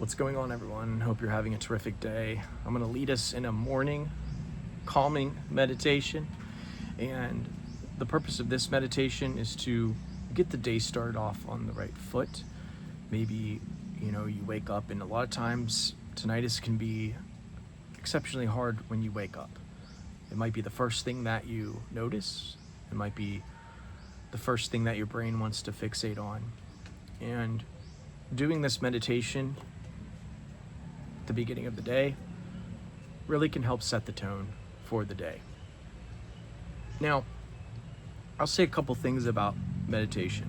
What's going on, everyone? Hope you're having a terrific day. I'm going to lead us in a morning calming meditation. And the purpose of this meditation is to get the day started off on the right foot. Maybe, you wake up, and a lot of times tinnitus can be exceptionally hard when you wake up. It might be the first thing that you notice. It might be the first thing that your brain wants to fixate on. And doing this meditation at the beginning of the day really can help set the tone for the day. Now, I'll say a couple things about meditation.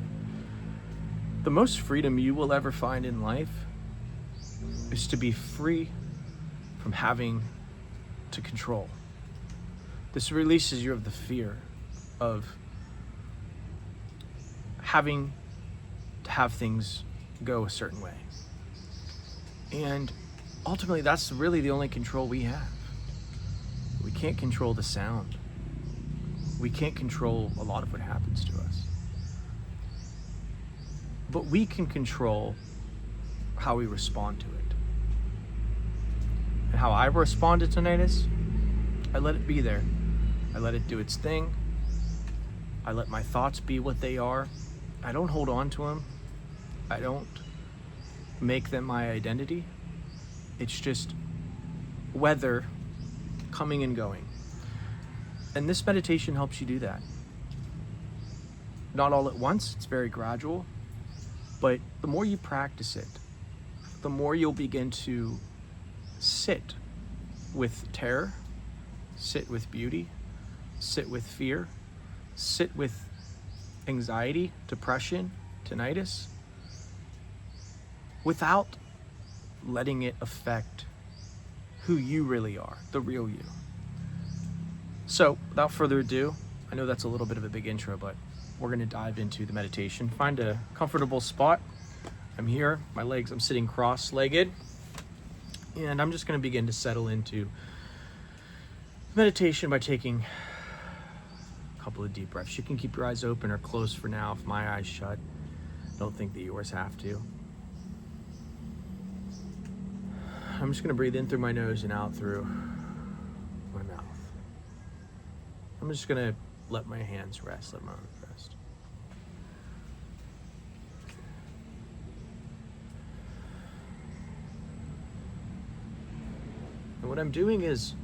The most freedom you will ever find in life is to be free from having to control. This releases you of the fear of having to have things go a certain way. And ultimately, that's really the only control we have. We can't control the sound. We can't control a lot of what happens to us. But we can control how we respond to it. And how I respond to tinnitus, I let it be there. I let it do its thing. I let my thoughts be what they are. I don't hold on to them. I don't make them my identity. It's just weather coming and going. And this meditation helps you do that. Not all at once, it's very gradual, but the more you practice it, the more you'll begin to sit with terror, sit with beauty, sit with fear, sit with anxiety, depression, tinnitus, without letting it affect who you really are, the real you. So, without further ado, I know that's a little bit of a big intro, but we're going to dive into the meditation. Find a comfortable spot. I'm here, I'm sitting cross-legged, and I'm just going to begin to settle into meditation by taking a couple of deep breaths. You can keep your eyes open or closed for now. If my eyes shut, don't think that yours have to. I'm just going to breathe in through my nose and out through my mouth. I'm just going to let my hands rest, let my arms rest. And what I'm doing is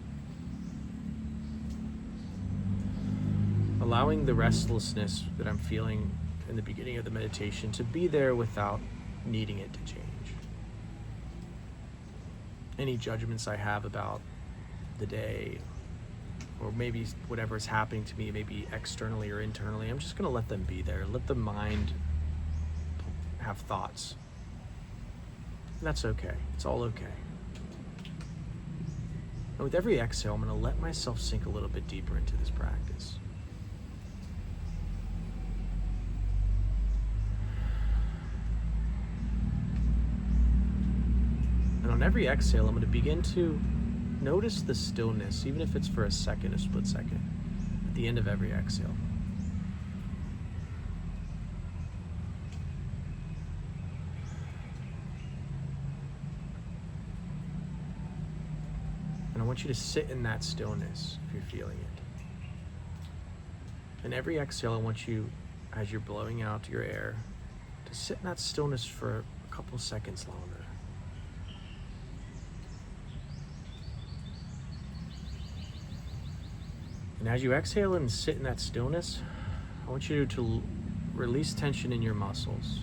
allowing the restlessness that I'm feeling in the beginning of the meditation to be there without needing it to change. Any judgments I have about the day, or maybe whatever is happening to me, maybe externally or internally, I'm just going to let them be there. Let the mind have thoughts. And that's okay. It's all okay. And with every exhale, I'm going to let myself sink a little bit deeper into this practice. And on every exhale, I'm going to begin to notice the stillness, even if it's for a second, a split second, at the end of every exhale. And I want you to sit in that stillness if you're feeling it. And every exhale, I want you, as you're blowing out your air, to sit in that stillness for a couple seconds longer. And as you exhale and sit in that stillness, I want you to release tension in your muscles.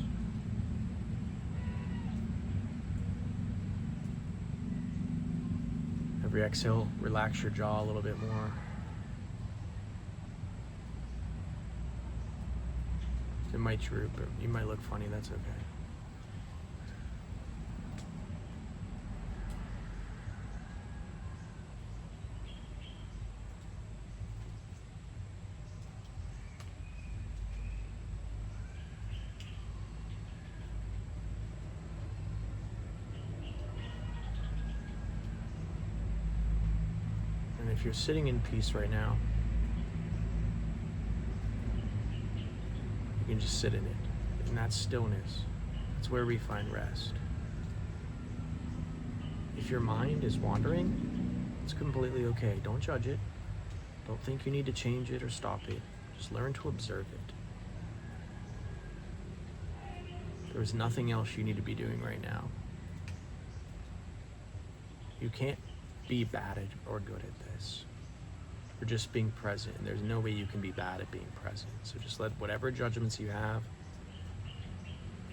Every exhale, relax your jaw a little bit more. It might droop, or you might look funny, that's okay. And if you're sitting in peace right now, you can just sit in it, in that stillness. That's where we find rest. If your mind is wandering, it's completely okay. Don't judge it. Don't think you need to change it or stop it. Just learn to observe it. There's nothing else you need to be doing right now. You can't be bad at or good at this. You're just being present, and there's no way you can be bad at being present. So just let whatever judgments you have,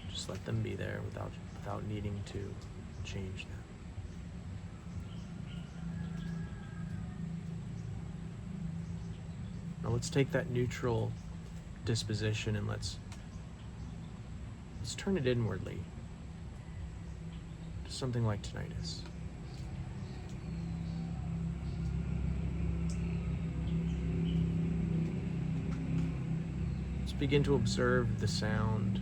just let them be there without needing to change them. Now let's take that neutral disposition and let's turn it inwardly to something like tinnitus. Let's begin to observe the sound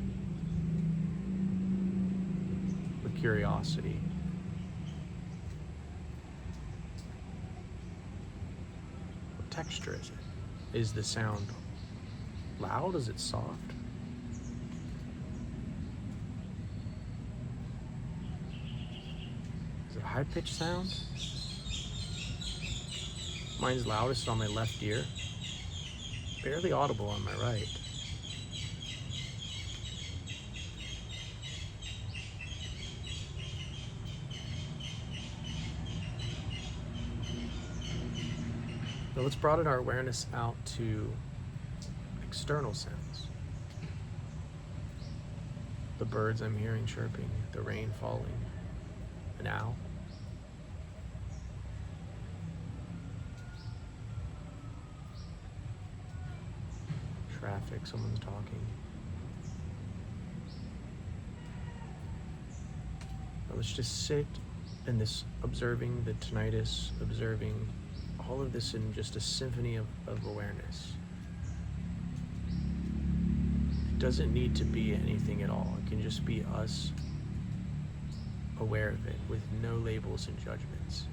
with curiosity. What texture is it? Is the sound loud? Is it soft? Is it a high-pitched sound? Mine's loudest on my left ear. Barely audible on my right. Now let's broaden our awareness out to external sounds. The birds I'm hearing chirping, the rain falling, an owl. Traffic, someone's talking. Now let's just sit in this, observing the tinnitus, observing all of this in just a symphony of awareness. It doesn't need to be anything at all. It can just be us aware of it with no labels and judgments.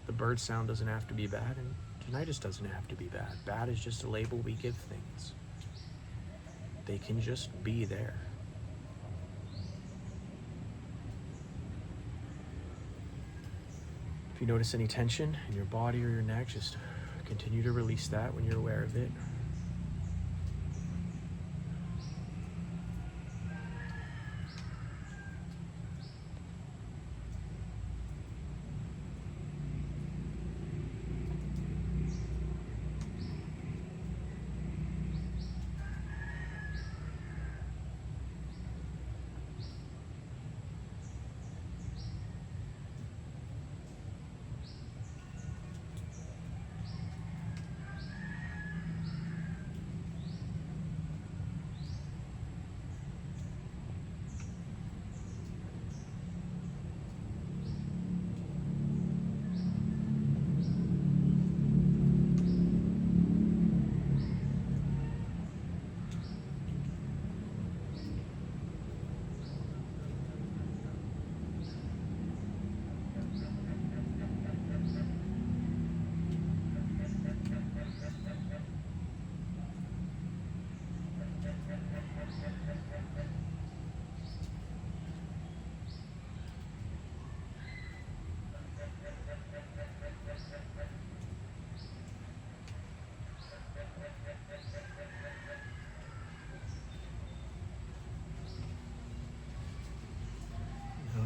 The bird sound doesn't have to be bad, and tinnitus doesn't have to be bad. Bad is just a label we give things. They can just be there. If you notice any tension in your body or your neck, just continue to release that when you're aware of it.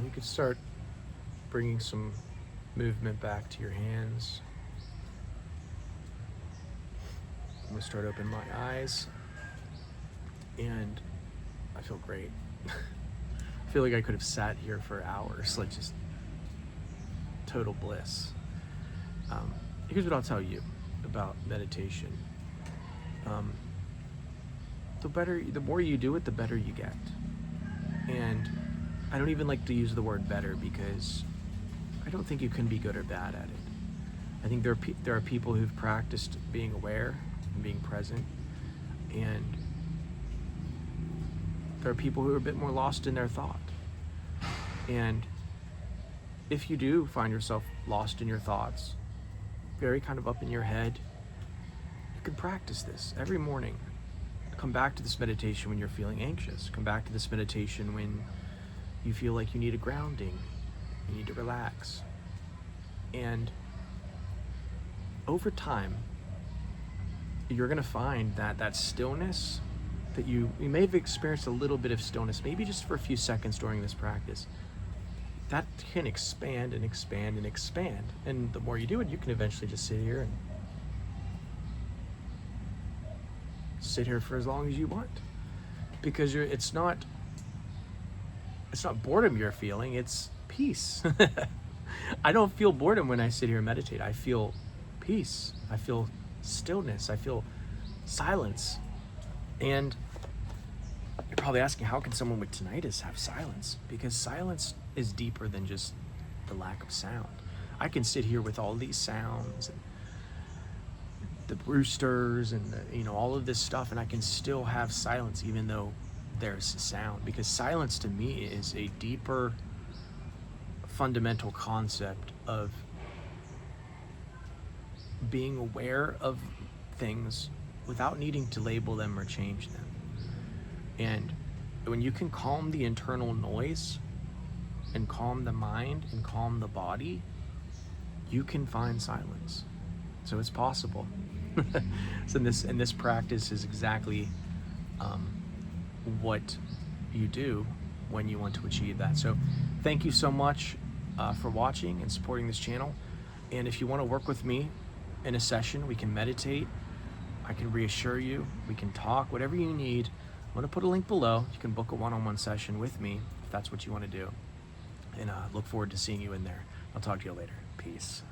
You could start bringing some movement back to your hands. I'm gonna start opening my eyes, and I feel great. I feel like I could have sat here for hours, like just total bliss. Here's what I'll tell you about meditation. The more you do it, the better you get. And I don't even like to use the word better, because I don't think you can be good or bad at it. I think there are people who've practiced being aware and being present, and there are people who are a bit more lost in their thought. And if you do find yourself lost in your thoughts, very kind of up in your head, you can practice this every morning. come back to this meditation when you're feeling anxious. Come back to this meditation when you feel like you need a grounding, you need to relax. And over time, you're going to find that that stillness that you may have experienced a little bit of stillness, maybe just for a few seconds during this practice, that can expand and expand and expand. And the more you do it, you can eventually just sit here and sit here for as long as you want, because it's not boredom you're feeling, it's peace. I don't feel boredom when I sit here and meditate. I feel peace. I feel stillness. I feel silence. And you're probably asking, how can someone with tinnitus have silence? Because silence is deeper than just the lack of sound. I can sit here with all these sounds and the roosters and all of this stuff, and I can still have silence even though there's sound, because silence to me is a deeper fundamental concept of being aware of things without needing to label them or change them. And when you can calm the internal noise and calm the mind and calm the body, you can find silence. So it's possible. So this practice is exactly what you do when you want to achieve that. So thank you so much for watching and supporting this channel. And if you want to work with me in a session, we can meditate, I can reassure you, we can talk, whatever you need. I'm going to put a link below. You can book a one-on-one session with me if that's what you want to do. And look forward to seeing you in there. I'll talk to you later. Peace.